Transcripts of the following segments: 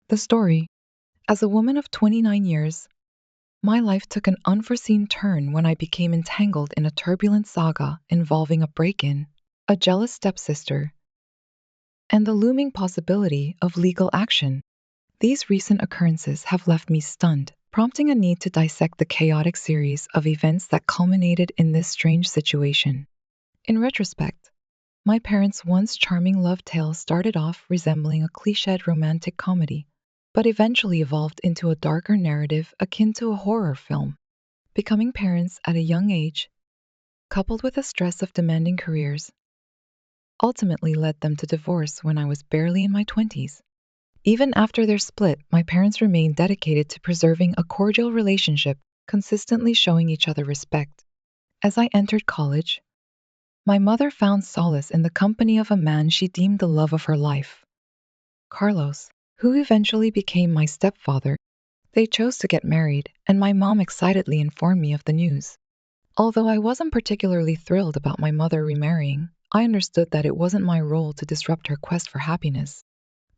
The story. As a woman of 29 years, my life took an unforeseen turn when I became entangled in a turbulent saga involving a break in, a jealous stepsister, and the looming possibility of legal action. These recent occurrences have left me stunned, prompting a need to dissect the chaotic series of events that culminated in this strange situation. In retrospect, my parents' once charming love tale started off resembling a cliched romantic comedy, but eventually evolved into a darker narrative akin to a horror film. Becoming parents at a young age, coupled with the stress of demanding careers, ultimately led them to divorce when I was barely in my 20s. Even after their split, my parents remained dedicated to preserving a cordial relationship, consistently showing each other respect. As I entered college, my mother found solace in the company of a man she deemed the love of her life, Carlos, who eventually became my stepfather. They chose to get married, and my mom excitedly informed me of the news. Although I wasn't particularly thrilled about my mother remarrying, I understood that it wasn't my role to disrupt her quest for happiness.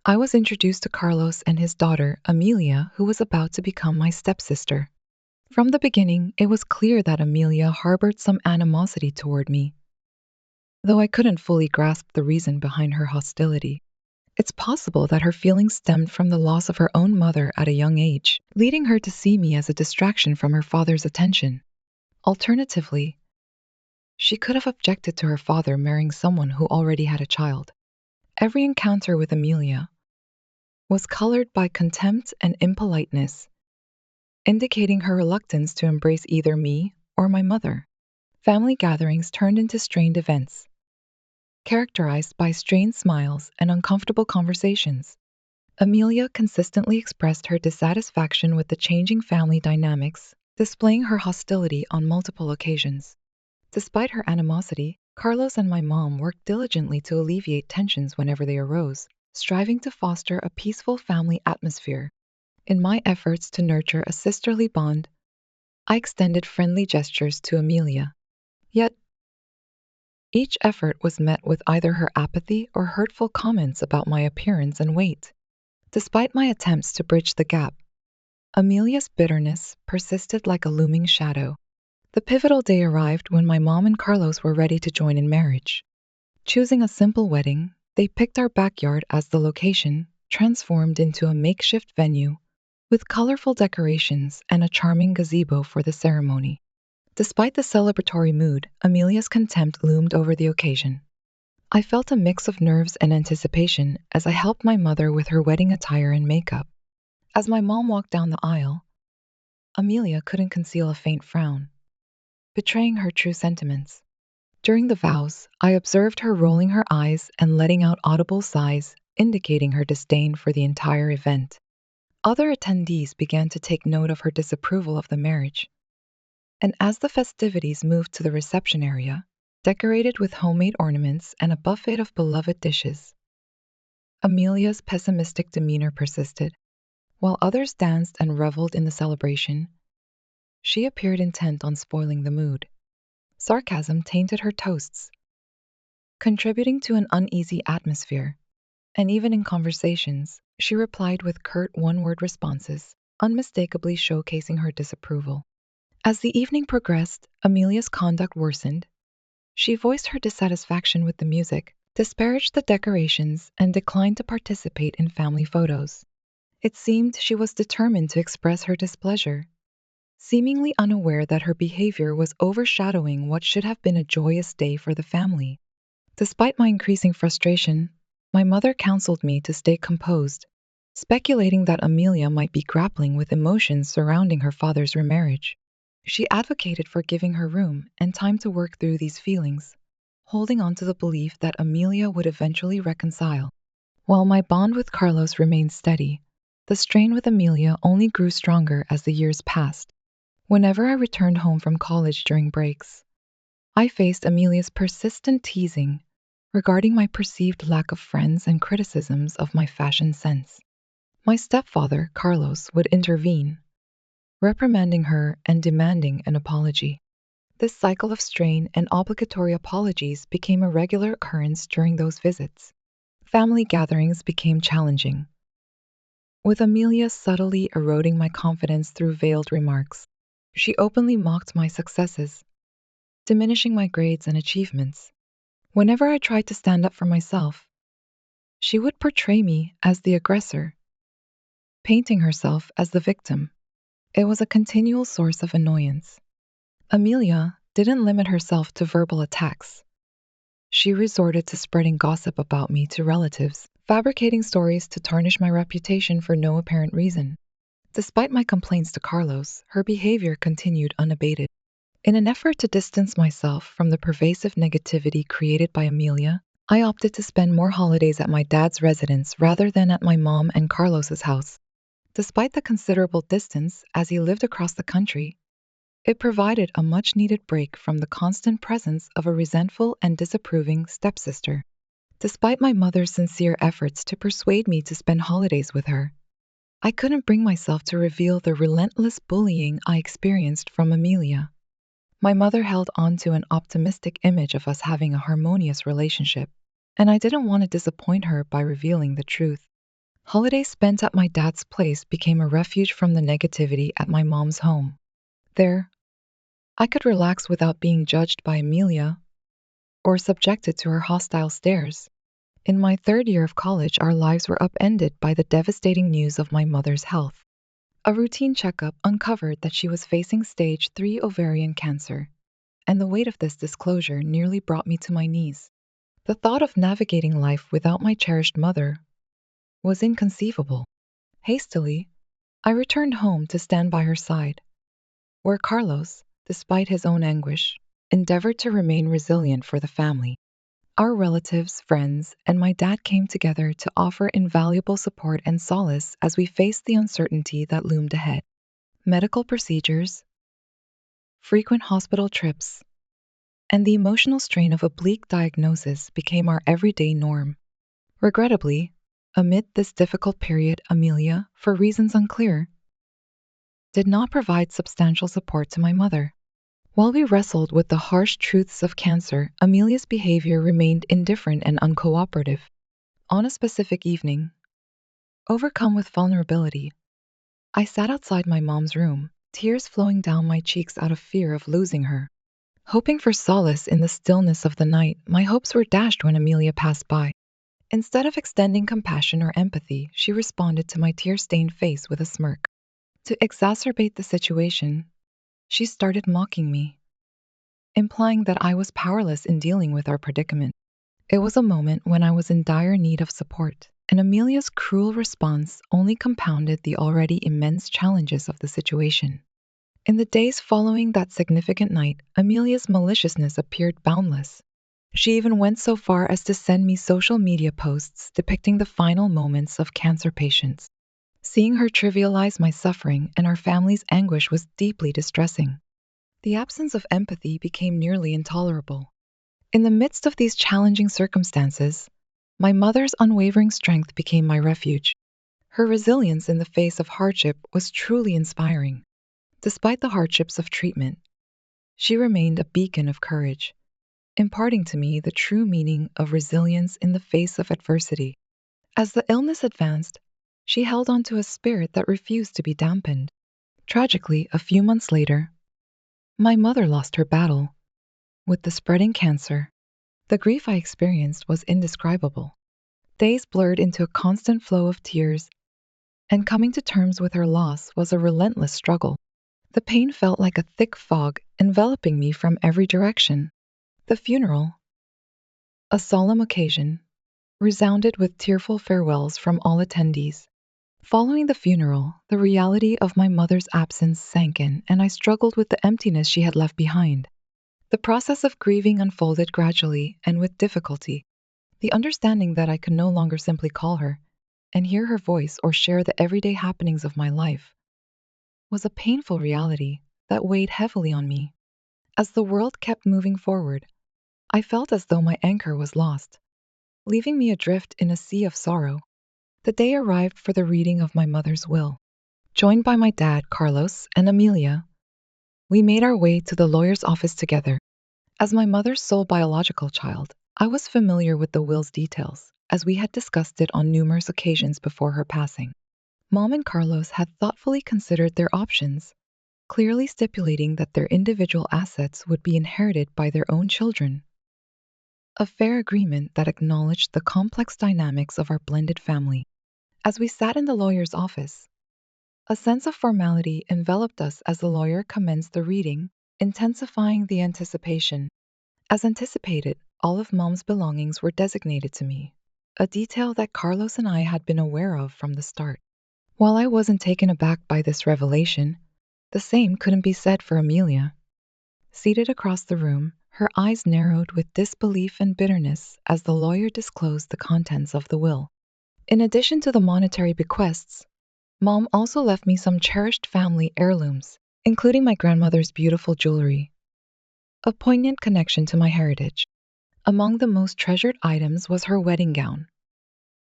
I was introduced to Carlos and his daughter, Amelia, who was about to become my stepsister. From the beginning, it was clear that Amelia harbored some animosity toward me, though I couldn't fully grasp the reason behind her hostility. It's possible that her feelings stemmed from the loss of her own mother at a young age, leading her to see me as a distraction from her father's attention. Alternatively, she could have objected to her father marrying someone who already had a child. Every encounter with Amelia was colored by contempt and impoliteness, indicating her reluctance to embrace either me or my mother. Family gatherings turned into strained events, characterized by strained smiles and uncomfortable conversations. Amelia consistently expressed her dissatisfaction with the changing family dynamics, displaying her hostility on multiple occasions. Despite her animosity, Carlos and my mom worked diligently to alleviate tensions whenever they arose, striving to foster a peaceful family atmosphere. In my efforts to nurture a sisterly bond, I extended friendly gestures to Amelia. Yet, each effort was met with either her apathy or hurtful comments about my appearance and weight. Despite my attempts to bridge the gap, Amelia's bitterness persisted like a looming shadow. The pivotal day arrived when my mom and Carlos were ready to join in marriage. Choosing a simple wedding, they picked our backyard as the location, transformed into a makeshift venue with colorful decorations and a charming gazebo for the ceremony. Despite the celebratory mood, Amelia's contempt loomed over the occasion. I felt a mix of nerves and anticipation as I helped my mother with her wedding attire and makeup. As my mom walked down the aisle, Amelia couldn't conceal a faint frown, betraying her true sentiments. During the vows, I observed her rolling her eyes and letting out audible sighs, indicating her disdain for the entire event. Other attendees began to take note of her disapproval of the marriage, and as the festivities moved to the reception area, decorated with homemade ornaments and a buffet of beloved dishes, Amelia's pessimistic demeanor persisted. While others danced and reveled in the celebration, she appeared intent on spoiling the mood. Sarcasm tainted her toasts, contributing to an uneasy atmosphere, and even in conversations, she replied with curt one-word responses, unmistakably showcasing her disapproval. As the evening progressed, Amelia's conduct worsened. She voiced her dissatisfaction with the music, disparaged the decorations, and declined to participate in family photos. It seemed she was determined to express her displeasure, seemingly unaware that her behavior was overshadowing what should have been a joyous day for the family. Despite my increasing frustration, my mother counseled me to stay composed, speculating that Amelia might be grappling with emotions surrounding her father's remarriage. She advocated for giving her room and time to work through these feelings, holding on to the belief that Amelia would eventually reconcile. While my bond with Carlos remained steady, the strain with Amelia only grew stronger as the years passed. Whenever I returned home from college during breaks, I faced Amelia's persistent teasing regarding my perceived lack of friends and criticisms of my fashion sense. My stepfather, Carlos, would intervene, reprimanding her and demanding an apology. This cycle of strain and obligatory apologies became a regular occurrence during those visits. Family gatherings became challenging, with Amelia subtly eroding my confidence through veiled remarks. She openly mocked my successes, diminishing my grades and achievements. Whenever I tried to stand up for myself, she would portray me as the aggressor, painting herself as the victim. It was a continual source of annoyance. Amelia didn't limit herself to verbal attacks. She resorted to spreading gossip about me to relatives, fabricating stories to tarnish my reputation for no apparent reason. Despite my complaints to Carlos, her behavior continued unabated. In an effort to distance myself from the pervasive negativity created by Amelia, I opted to spend more holidays at my dad's residence rather than at my mom and Carlos's house. Despite the considerable distance, as he lived across the country, it provided a much-needed break from the constant presence of a resentful and disapproving stepsister. Despite my mother's sincere efforts to persuade me to spend holidays with her, I couldn't bring myself to reveal the relentless bullying I experienced from Amelia. My mother held on to an optimistic image of us having a harmonious relationship, and I didn't want to disappoint her by revealing the truth. Holidays spent at my dad's place became a refuge from the negativity at my mom's home. There, I could relax without being judged by Amelia or subjected to her hostile stares. In my third year of college, our lives were upended by the devastating news of my mother's health. A routine checkup uncovered that she was facing stage 3 ovarian cancer, and the weight of this disclosure nearly brought me to my knees. The thought of navigating life without my cherished mother was inconceivable. Hastily, I returned home to stand by her side, where Carlos, despite his own anguish, endeavored to remain resilient for the family. Our relatives, friends, and my dad came together to offer invaluable support and solace as we faced the uncertainty that loomed ahead. Medical procedures, frequent hospital trips, and the emotional strain of a bleak diagnosis became our everyday norm. Regrettably, amid this difficult period, Amelia, for reasons unclear, did not provide substantial support to my mother. While we wrestled with the harsh truths of cancer, Amelia's behavior remained indifferent and uncooperative. On a specific evening, overcome with vulnerability, I sat outside my mom's room, tears flowing down my cheeks out of fear of losing her. Hoping for solace in the stillness of the night, my hopes were dashed when Amelia passed by. Instead of extending compassion or empathy, she responded to my tear-stained face with a smirk. To exacerbate the situation, she started mocking me, implying that I was powerless in dealing with our predicament. It was a moment when I was in dire need of support, and Amelia's cruel response only compounded the already immense challenges of the situation. In the days following that significant night, Amelia's maliciousness appeared boundless. She even went so far as to send me social media posts depicting the final moments of cancer patients. Seeing her trivialize my suffering and our family's anguish was deeply distressing. The absence of empathy became nearly intolerable. In the midst of these challenging circumstances, my mother's unwavering strength became my refuge. Her resilience in the face of hardship was truly inspiring. Despite the hardships of treatment, she remained a beacon of courage, imparting to me the true meaning of resilience in the face of adversity. As the illness advanced, she held on to a spirit that refused to be dampened. Tragically, a few months later, my mother lost her battle with the spreading cancer. The grief I experienced was indescribable. Days blurred into a constant flow of tears, and coming to terms with her loss was a relentless struggle. The pain felt like a thick fog enveloping me from every direction. The funeral, a solemn occasion, resounded with tearful farewells from all attendees. Following the funeral, the reality of my mother's absence sank in, and I struggled with the emptiness she had left behind. The process of grieving unfolded gradually and with difficulty. The understanding that I could no longer simply call her and hear her voice or share the everyday happenings of my life was a painful reality that weighed heavily on me. As the world kept moving forward, I felt as though my anchor was lost, leaving me adrift in a sea of sorrow. The day arrived for the reading of my mother's will. Joined by my dad, Carlos, and Amelia, we made our way to the lawyer's office together. As my mother's sole biological child, I was familiar with the will's details, as we had discussed it on numerous occasions before her passing. Mom and Carlos had thoughtfully considered their options, clearly stipulating that their individual assets would be inherited by their own children. A fair agreement that acknowledged the complex dynamics of our blended family. As we sat in the lawyer's office, a sense of formality enveloped us as the lawyer commenced the reading, intensifying the anticipation. As anticipated, all of Mom's belongings were designated to me, a detail that Carlos and I had been aware of from the start. While I wasn't taken aback by this revelation, the same couldn't be said for Amelia. Seated across the room, her eyes narrowed with disbelief and bitterness as the lawyer disclosed the contents of the will. In addition to the monetary bequests, Mom also left me some cherished family heirlooms, including my grandmother's beautiful jewelry, a poignant connection to my heritage. Among the most treasured items was her wedding gown,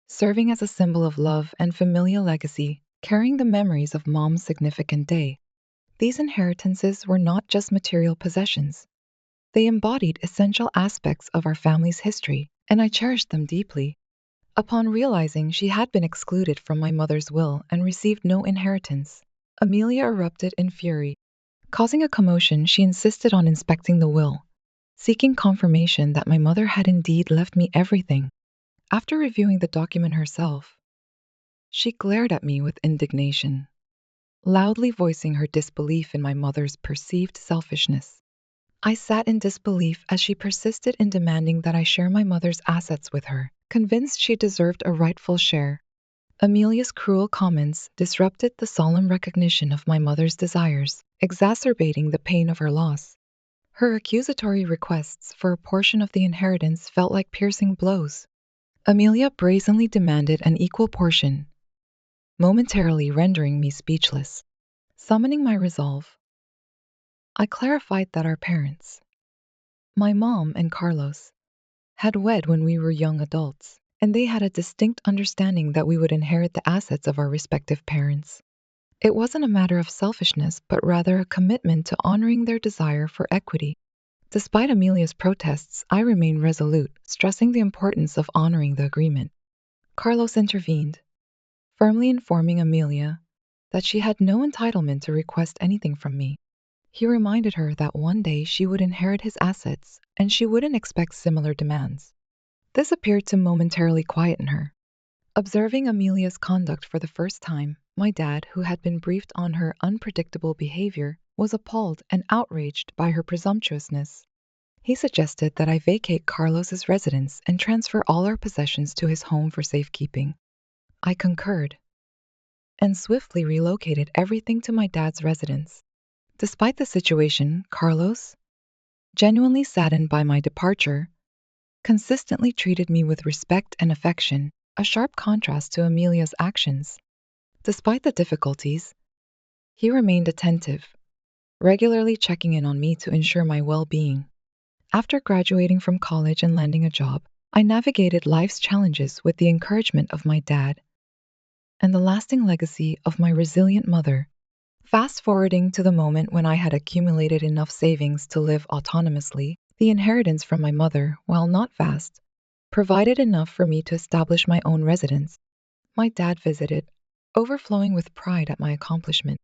serving as a symbol of love and familial legacy, carrying the memories of Mom's significant day. These inheritances were not just material possessions. They embodied essential aspects of our family's history, and I cherished them deeply. Upon realizing she had been excluded from my mother's will and received no inheritance, Amelia erupted in fury. Causing a commotion, she insisted on inspecting the will, seeking confirmation that my mother had indeed left me everything. After reviewing the document herself, she glared at me with indignation, loudly voicing her disbelief in my mother's perceived selfishness. I sat in disbelief as she persisted in demanding that I share my mother's assets with her, convinced she deserved a rightful share. Amelia's cruel comments disrupted the solemn recognition of my mother's desires, exacerbating the pain of her loss. Her accusatory requests for a portion of the inheritance felt like piercing blows. Amelia brazenly demanded an equal portion, momentarily rendering me speechless. Summoning my resolve, I clarified that our parents, my mom and Carlos, had wed when we were young adults, and they had a distinct understanding that we would inherit the assets of our respective parents. It wasn't a matter of selfishness, but rather a commitment to honoring their desire for equity. Despite Amelia's protests, I remained resolute, stressing the importance of honoring the agreement. Carlos intervened, firmly informing Amelia that she had no entitlement to request anything from me. He reminded her that one day she would inherit his assets and she wouldn't expect similar demands. This appeared to momentarily quieten her. Observing Amelia's conduct for the first time, my dad, who had been briefed on her unpredictable behavior, was appalled and outraged by her presumptuousness. He suggested that I vacate Carlos's residence and transfer all our possessions to his home for safekeeping. I concurred and swiftly relocated everything to my dad's residence. Despite the situation, Carlos, genuinely saddened by my departure, consistently treated me with respect and affection, a sharp contrast to Amelia's actions. Despite the difficulties, he remained attentive, regularly checking in on me to ensure my well-being. After graduating from college and landing a job, I navigated life's challenges with the encouragement of my dad and the lasting legacy of my resilient mother. Fast forwarding to the moment when I had accumulated enough savings to live autonomously, the inheritance from my mother, while not vast, provided enough for me to establish my own residence. My dad visited, overflowing with pride at my accomplishment.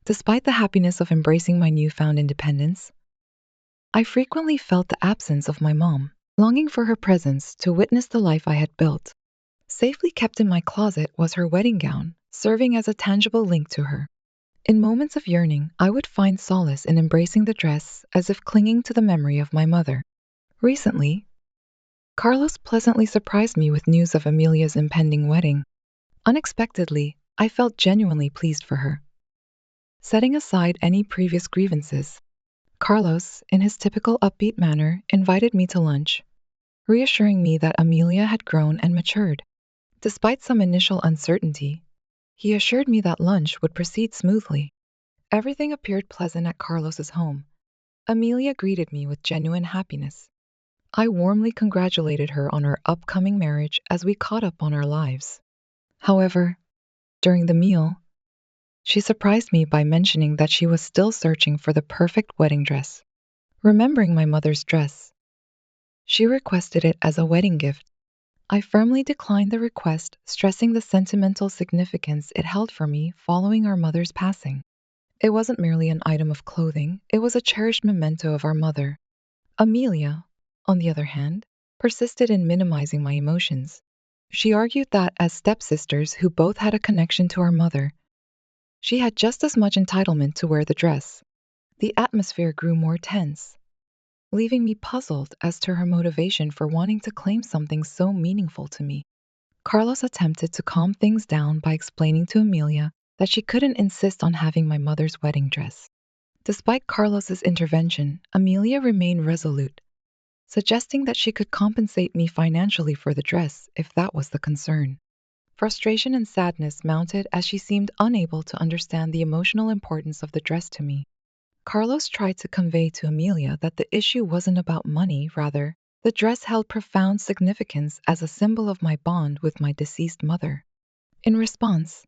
Despite the happiness of embracing my newfound independence, I frequently felt the absence of my mom, longing for her presence to witness the life I had built. Safely kept in my closet was her wedding gown, serving as a tangible link to her. In moments of yearning, I would find solace in embracing the dress as if clinging to the memory of my mother. Recently, Carlos pleasantly surprised me with news of Amelia's impending wedding. Unexpectedly, I felt genuinely pleased for her. Setting aside any previous grievances, Carlos, in his typical upbeat manner, invited me to lunch, reassuring me that Amelia had grown and matured. Despite some initial uncertainty, he assured me that lunch would proceed smoothly. Everything appeared pleasant at Carlos's home. Amelia greeted me with genuine happiness. I warmly congratulated her on her upcoming marriage as we caught up on our lives. However, during the meal, she surprised me by mentioning that she was still searching for the perfect wedding dress. Remembering my mother's dress, she requested it as a wedding gift. I firmly declined the request, stressing the sentimental significance it held for me following our mother's passing. It wasn't merely an item of clothing, it was a cherished memento of our mother. Amelia, on the other hand, persisted in minimizing my emotions. She argued that, as stepsisters who both had a connection to our mother, she had just as much entitlement to wear the dress. The atmosphere grew more tense, leaving me puzzled as to her motivation for wanting to claim something so meaningful to me. Carlos attempted to calm things down by explaining to Amelia that she couldn't insist on having my mother's wedding dress. Despite Carlos's intervention, Amelia remained resolute, suggesting that she could compensate me financially for the dress if that was the concern. Frustration and sadness mounted as she seemed unable to understand the emotional importance of the dress to me. Carlos tried to convey to Amelia that the issue wasn't about money, rather, the dress held profound significance as a symbol of my bond with my deceased mother. In response,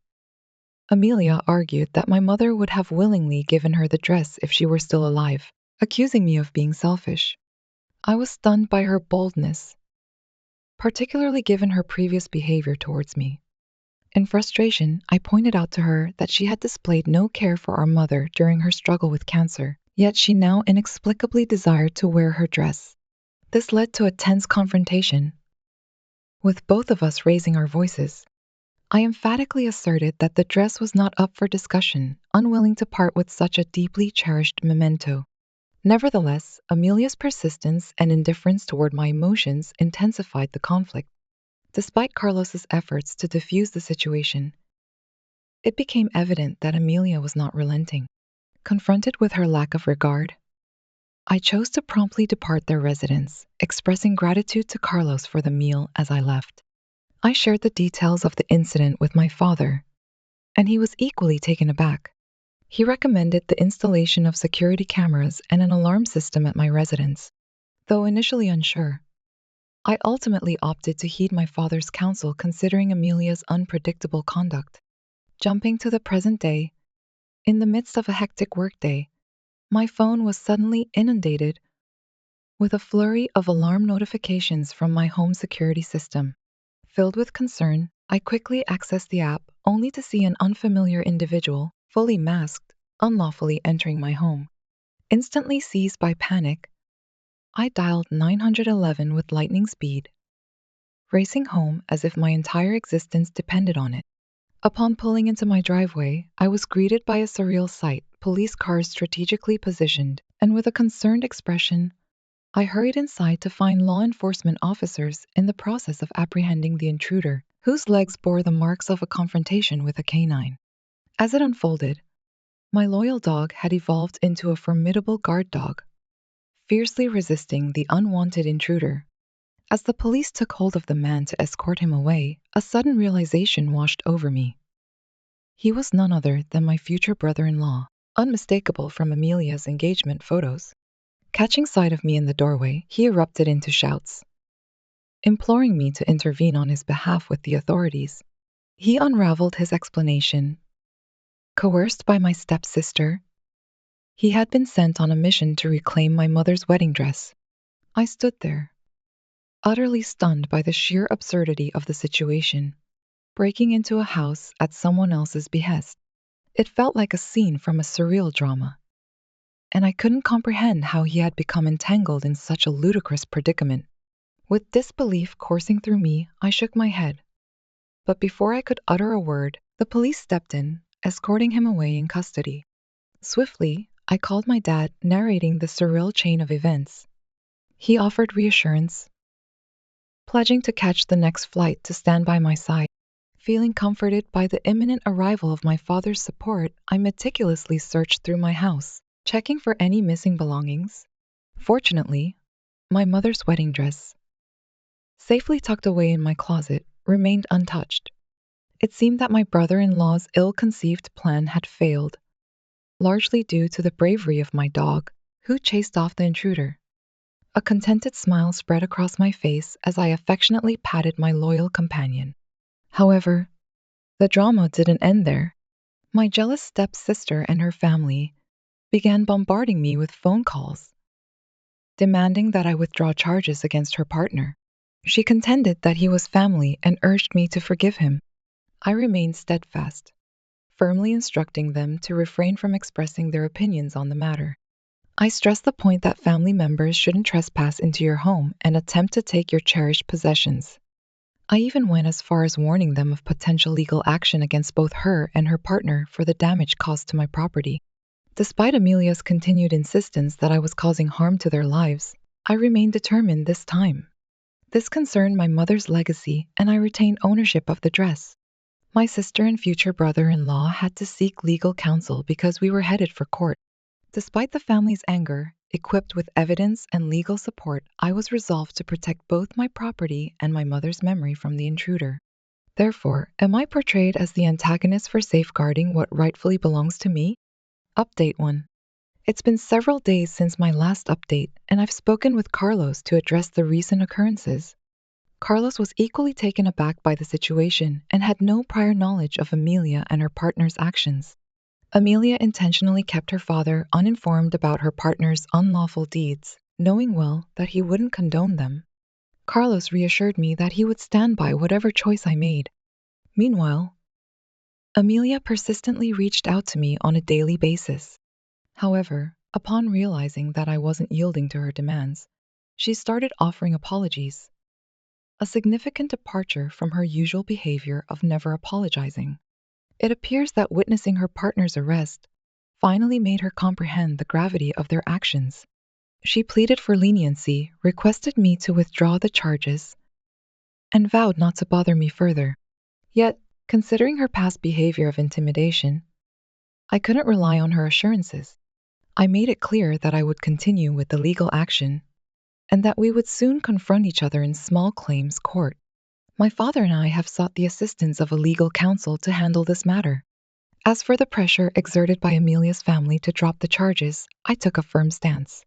Amelia argued that my mother would have willingly given her the dress if she were still alive, accusing me of being selfish. I was stunned by her boldness, particularly given her previous behavior towards me. In frustration, I pointed out to her that she had displayed no care for our mother during her struggle with cancer, yet she now inexplicably desired to wear her dress. This led to a tense confrontation, with both of us raising our voices. I emphatically asserted that the dress was not up for discussion, unwilling to part with such a deeply cherished memento. Nevertheless, Amelia's persistence and indifference toward my emotions intensified the conflict. Despite Carlos's efforts to defuse the situation, it became evident that Amelia was not relenting. Confronted with her lack of regard, I chose to promptly depart their residence, expressing gratitude to Carlos for the meal as I left. I shared the details of the incident with my father, and he was equally taken aback. He recommended the installation of security cameras and an alarm system at my residence. Though initially unsure, I ultimately opted to heed my father's counsel considering Amelia's unpredictable conduct. Jumping to the present day, in the midst of a hectic workday, my phone was suddenly inundated with a flurry of alarm notifications from my home security system. Filled with concern, I quickly accessed the app only to see an unfamiliar individual, fully masked, unlawfully entering my home. Instantly seized by panic, I dialed 911 with lightning speed, racing home as if my entire existence depended on it. Upon pulling into my driveway, I was greeted by a surreal sight, police cars strategically positioned, and with a concerned expression, I hurried inside to find law enforcement officers in the process of apprehending the intruder, whose legs bore the marks of a confrontation with a canine. As it unfolded, my loyal dog had evolved into a formidable guard dog, fiercely resisting the unwanted intruder. As the police took hold of the man to escort him away, a sudden realization washed over me. He was none other than my future brother-in-law, unmistakable from Amelia's engagement photos. Catching sight of me in the doorway, he erupted into shouts, imploring me to intervene on his behalf with the authorities. He unraveled his explanation. Coerced by my stepsister, he had been sent on a mission to reclaim my mother's wedding dress. I stood there, utterly stunned by the sheer absurdity of the situation, breaking into a house at someone else's behest. It felt like a scene from a surreal drama, and I couldn't comprehend how he had become entangled in such a ludicrous predicament. With disbelief coursing through me, I shook my head. But before I could utter a word, the police stepped in, escorting him away in custody. Swiftly, I called my dad, narrating the surreal chain of events. He offered reassurance, pledging to catch the next flight to stand by my side. Feeling comforted by the imminent arrival of my father's support, I meticulously searched through my house, checking for any missing belongings. Fortunately, my mother's wedding dress, safely tucked away in my closet, remained untouched. It seemed that my brother-in-law's ill-conceived plan had failed, largely due to the bravery of my dog, who chased off the intruder. A contented smile spread across my face as I affectionately patted my loyal companion. However, the drama didn't end there. My jealous stepsister and her family began bombarding me with phone calls, demanding that I withdraw charges against her partner. She contended that he was family and urged me to forgive him. I remained steadfast, firmly instructing them to refrain from expressing their opinions on the matter. I stressed the point that family members shouldn't trespass into your home and attempt to take your cherished possessions. I even went as far as warning them of potential legal action against both her and her partner for the damage caused to my property. Despite Amelia's continued insistence that I was causing harm to their lives, I remained determined this time. This concerned my mother's legacy, and I retained ownership of the dress. My sister and future brother-in-law had to seek legal counsel because we were headed for court. Despite the family's anger, equipped with evidence and legal support, I was resolved to protect both my property and my mother's memory from the intruder. Therefore, am I portrayed as the antagonist for safeguarding what rightfully belongs to me? Update 1. It's been several days since my last update, and I've spoken with Carlos to address the recent occurrences. Carlos was equally taken aback by the situation and had no prior knowledge of Amelia and her partner's actions. Amelia intentionally kept her father uninformed about her partner's unlawful deeds, knowing well that he wouldn't condone them. Carlos reassured me that he would stand by whatever choice I made. Meanwhile, Amelia persistently reached out to me on a daily basis. However, upon realizing that I wasn't yielding to her demands, she started offering apologies, a significant departure from her usual behavior of never apologizing. It appears that witnessing her partner's arrest finally made her comprehend the gravity of their actions. She pleaded for leniency, requested me to withdraw the charges, and vowed not to bother me further. Yet, considering her past behavior of intimidation, I couldn't rely on her assurances. I made it clear that I would continue with the legal action and that we would soon confront each other in small claims court. My father and I have sought the assistance of a legal counsel to handle this matter. As for the pressure exerted by Amelia's family to drop the charges, I took a firm stance.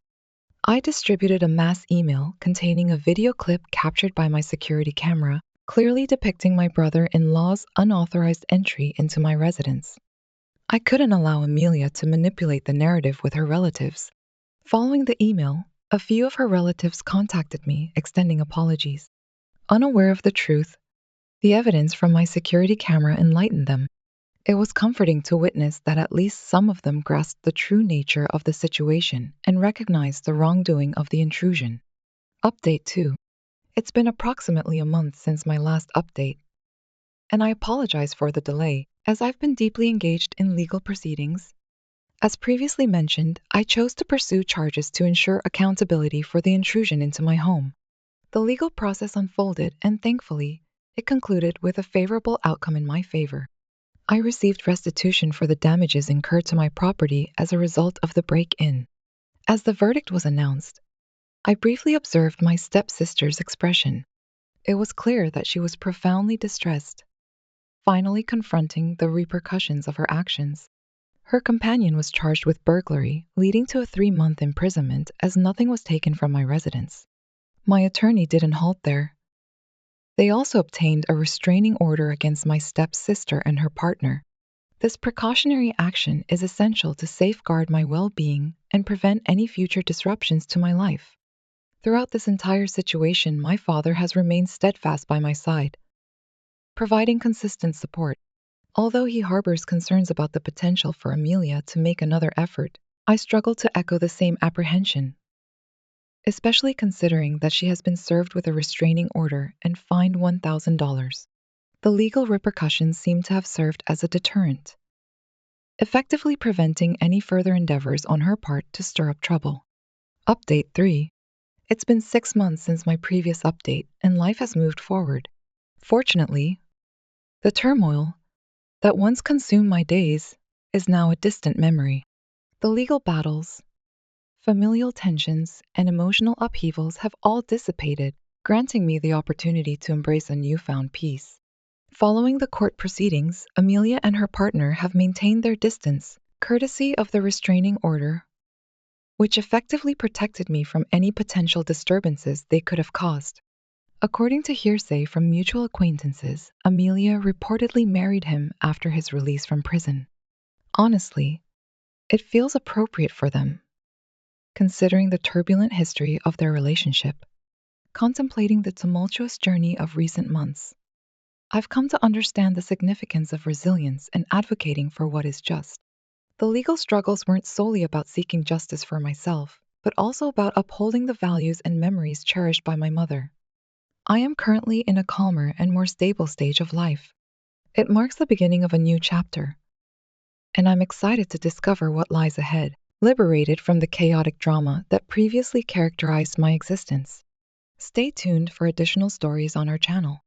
I distributed a mass email containing a video clip captured by my security camera, clearly depicting my brother-in-law's unauthorized entry into my residence. I couldn't allow Amelia to manipulate the narrative with her relatives. Following the email, a few of her relatives contacted me, extending apologies. Unaware of the truth, the evidence from my security camera enlightened them. It was comforting to witness that at least some of them grasped the true nature of the situation and recognized the wrongdoing of the intrusion. Update 2. It's been approximately a month since my last update, and I apologize for the delay, as I've been deeply engaged in legal proceedings. As previously mentioned, I chose to pursue charges to ensure accountability for the intrusion into my home. The legal process unfolded, and thankfully, it concluded with a favorable outcome in my favor. I received restitution for the damages incurred to my property as a result of the break-in. As the verdict was announced, I briefly observed my stepsister's expression. It was clear that she was profoundly distressed, finally confronting the repercussions of her actions. Her companion was charged with burglary, leading to a 3-month imprisonment as nothing was taken from my residence. My attorney didn't halt there. They also obtained a restraining order against my stepsister and her partner. This precautionary action is essential to safeguard my well-being and prevent any future disruptions to my life. Throughout this entire situation, my father has remained steadfast by my side, providing consistent support. Although he harbors concerns about the potential for Amelia to make another effort, I struggle to echo the same apprehension, especially considering that she has been served with a restraining order and fined $1,000. The legal repercussions seem to have served as a deterrent, effectively preventing any further endeavors on her part to stir up trouble. Update 3. It's been 6 months since my previous update, and life has moved forward. Fortunately, the turmoil that once consumed my days is now a distant memory. The legal battles, familial tensions, and emotional upheavals have all dissipated, granting me the opportunity to embrace a newfound peace. Following the court proceedings, Amelia and her partner have maintained their distance, courtesy of the restraining order, which effectively protected me from any potential disturbances they could have caused. According to hearsay from mutual acquaintances, Amelia reportedly married him after his release from prison. Honestly, it feels appropriate for them, considering the turbulent history of their relationship. contemplating the tumultuous journey of recent months. I've come to understand the significance of resilience and advocating for what is just. The legal struggles weren't solely about seeking justice for myself, but also about upholding the values and memories cherished by my mother. I am currently in a calmer and more stable stage of life. It marks the beginning of a new chapter, and I'm excited to discover what lies ahead, liberated from the chaotic drama that previously characterized my existence. Stay tuned for additional stories on our channel.